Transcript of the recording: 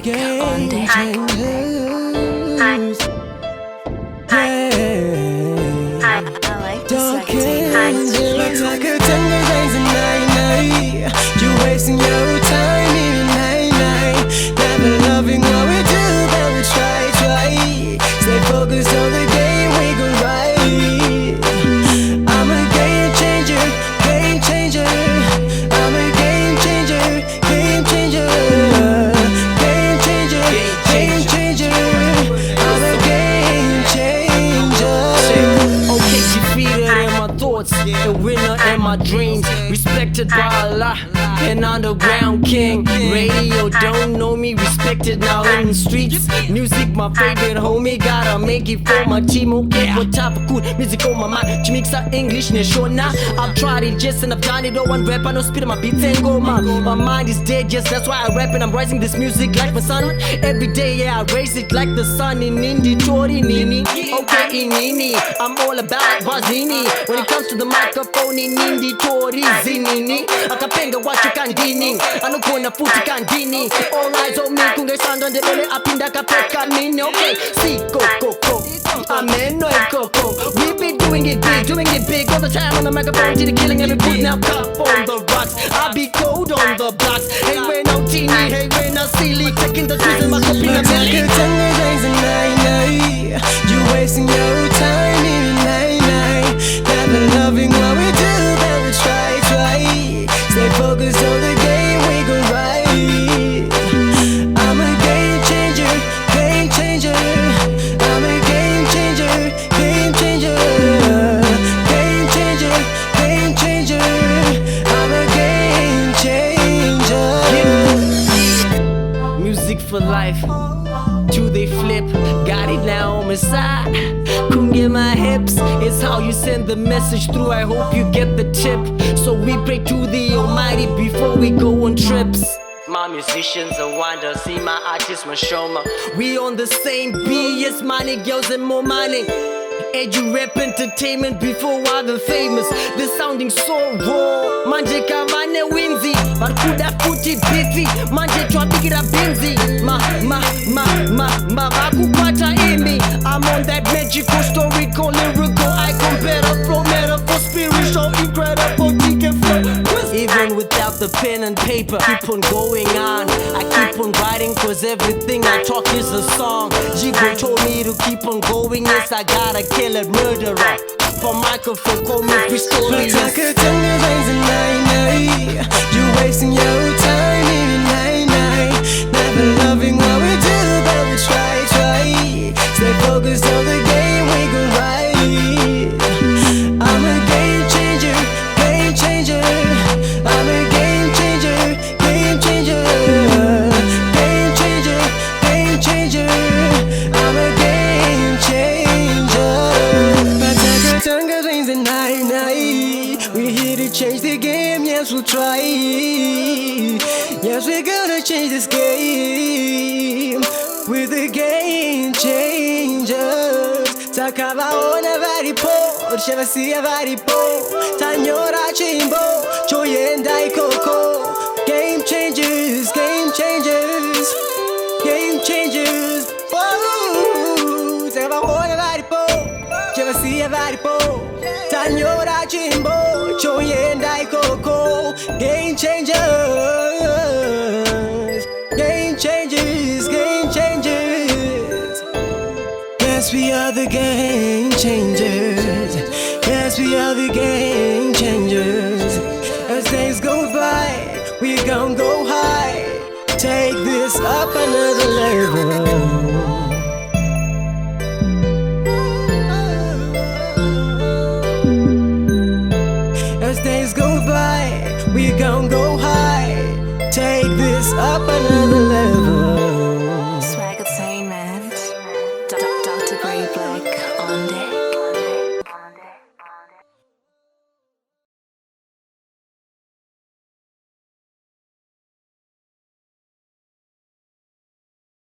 Game changers. You wasting your time even night. Never loving what we do, but we try. Stay focused on the game, we go right. I'm a game changer. I'm a game changer. I'm a game changer. Okay, defeated in my thoughts, a winner in my dreams, respected by Allah, an underground king. Radio don't know me, respected now in the streets. Music my favorite homie, gotta make it for my team. Okay, what type of cool music on my mind? She mix up English and Shona. I've tried it just and I've done it. Don't want rap, I know spit on my beats and go man. My mind is dead, yes, that's why I rap and I'm rising this music like my son. Every day, yeah, I raise it like the sun in Indy, Tori, Nini. Okay, Inini, I'm all about Bazini. When it comes to the microphone in Indy, Tori, Zinini. Akapenga wacho kandini, anukona futi kandini. All eyes on me, kungesanda ndebele apinda kapeka mini. Okay, see, go, amen, no coco. We be doing it big all the time on the microphone, till the killing every foot. Now cup on the rocks, I be cold on the blocks. Hey, when I'm teeny, hey, when I'm silly, taking the truth in my cup in the belly. You wasting your time even night. Never loving what we do, but we try. Stay focused on the game, we go right. I'm a game changer. I'm a game changer. I'm a game changer. Music for life, till they flip. Got it now on my side, couldn't get my hips. It's how you send the message through, I hope you get the tip. So we pray to the Almighty before we go on trips. My musicians a wonder, see my artists, my showman. We on the same beat, yes, money, girls and more money. Edu rap entertainment before I the famous. This sounding so raw. Manje kavane winzy, but could have put it busy. Manje try to get a benzi. Vakukwata imi. I'm on that magical, historical, lyrical. I compare the flow, metaphor, spiritual, incredible, TK flow. Even without the pen and paper, keep on going on. I keep on writing, cause everything I talk is a song. Jigo told me to keep on going, yes, I gotta kill a murderer. For microphone, call me free story. You wasting your time even night. Never loving what we do, but we try. Stay focused on the game, we go right. I'm a game changer. I'm a game changer. I'm a game changer. Bataka rings at night. We here to change the game, yes we'll try. Yes we're gonna change this game with the game changers. Takavaona varipo, shevasiya varipo. Tanyora chimbo, choyenda ikoko. Game changers. Oh, takavaona varipo, shevasiya varipo. Tanyora chimbo, choyenda ikoko. Game changers. Yes, we are the game changers. Yes, we are the game changers. As days go by, we gon' go high. Take this up another level. As days go by, we gon' go high. Take this up another level. Swag Entertainment, Dr. Grey Black on deck.